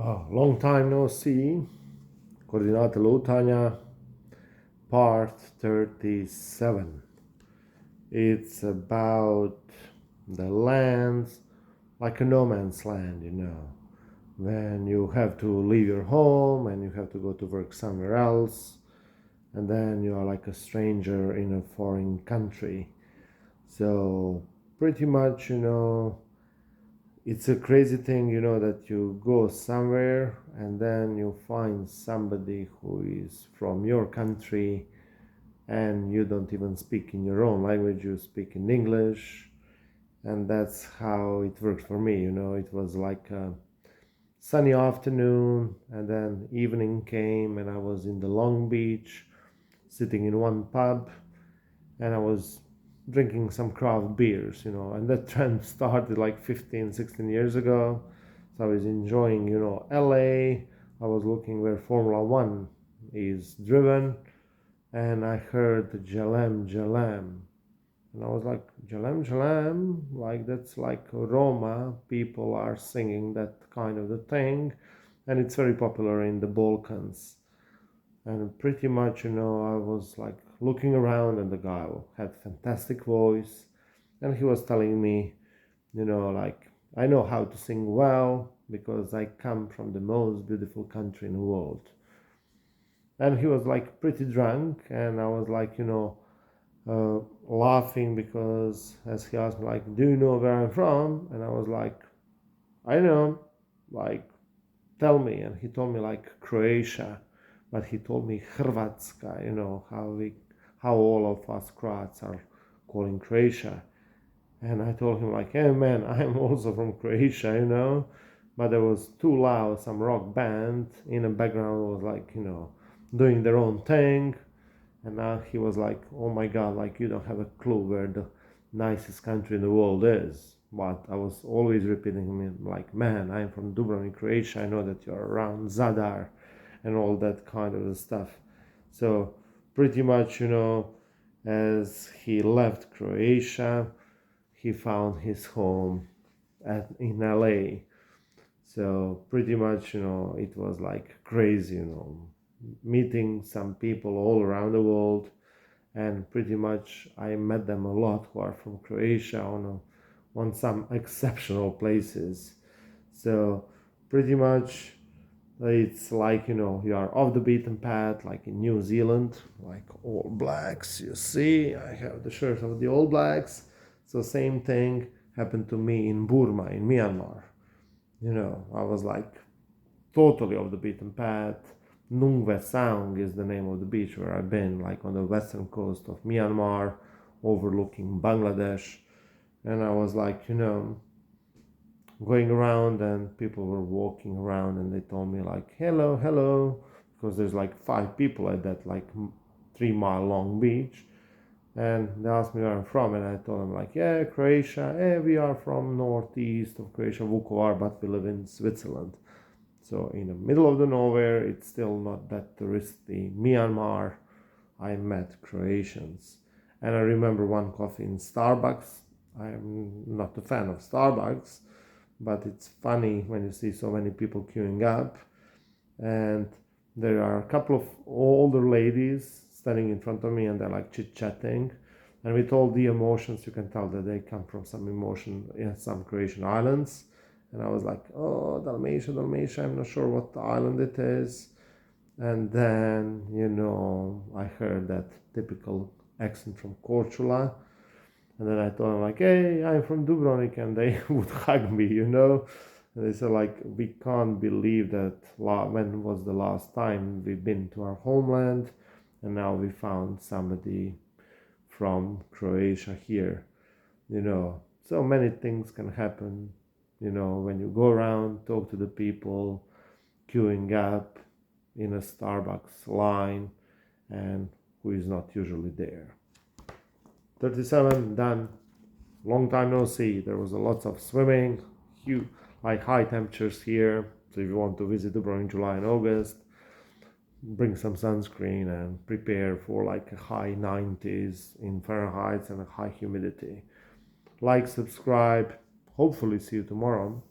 Long time no see. Koordinate lutanja, part 37. It's about the lands, like a no man's land. When you have to leave your home and you have to go to work somewhere else, and then you are like a stranger in a foreign country. So, pretty much, it's a crazy thing, that you go somewhere and then you find somebody who is from your country and you don't even speak in your own language, you speak in English. And that's how it worked for me. It was like a sunny afternoon, and then evening came, and I was in the Long Beach sitting in one pub, and I was drinking some craft beers, and that trend started like 15, 16 years ago. So I was enjoying, LA. I was looking where Formula One is driven, and I heard the Jalem Jalem. And I was like, Jalem Jalem, like that's like Roma, people are singing that kind of the thing, and it's very popular in the Balkans. And pretty much, I was like looking around, and the guy had fantastic voice, and he was telling me, like I know how to sing well because I come from the most beautiful country in the world. And he was like pretty drunk, and I was like laughing because as he asked me like, do you know where I'm from? And I was like, I know, like tell me. And he told me like Croatia, but he told me Hrvatska, how all of us Croats are calling Croatia. And I told him like, hey man, I'm also from Croatia. But there was too loud, some rock band in the background was like, doing their own thing. And now he was like, oh my god, like you don't have a clue where the nicest country in the world is. But I was always repeating him like, man, I'm from Dubrovnik, Croatia. I know that you're around Zadar and all that kind of stuff. So pretty much, as he left Croatia, he found his home in LA. So pretty much, it was like crazy, meeting some people all around the world. And pretty much I met them a lot who are from Croatia on some exceptional places. So pretty much it's like, you are off the beaten path, like in New Zealand, like All Blacks. You see, I have the shirt of the All Blacks. So same thing happened to me in Burma, in Myanmar. I was like totally off the beaten path. Nungve Sound is the name of the beach where I've been, like on the western coast of Myanmar, overlooking Bangladesh. And I was like, going around, and people were walking around, and they told me like, hello, hello, because there's like 5 people at that like 3 mile long beach. And they asked me where I'm from, and I told them like, yeah, Croatia. We are from northeast of Croatia, Vukovar, but we live in Switzerland. So in the middle of the nowhere, it's still not that touristy. Myanmar, I met Croatians. And I remember one coffee in Starbucks. I'm not a fan of Starbucks, but it's funny when you see so many people queuing up. And there are a couple of older ladies standing in front of me, and they're like chit-chatting. And with all the emotions, you can tell that they come from some emotion in some Croatian islands. And I was like, oh, Dalmatia, I'm not sure what island it is. And then, I heard that typical accent from Korčula. And then I told them like, hey, I'm from Dubrovnik, and they would hug me. And they said like, we can't believe that when was the last time we've been to our homeland, and now we found somebody from Croatia here. So many things can happen, when you go around, talk to the people, queuing up in a Starbucks line, and who is not usually there. 37, done. Long time no see. There was a lot of swimming, huge, like high temperatures here. So if you want to visit Dubrovnik in July and August, bring some sunscreen and prepare for like a high 90s in Fahrenheit and a high humidity. Like, subscribe. Hopefully see you tomorrow.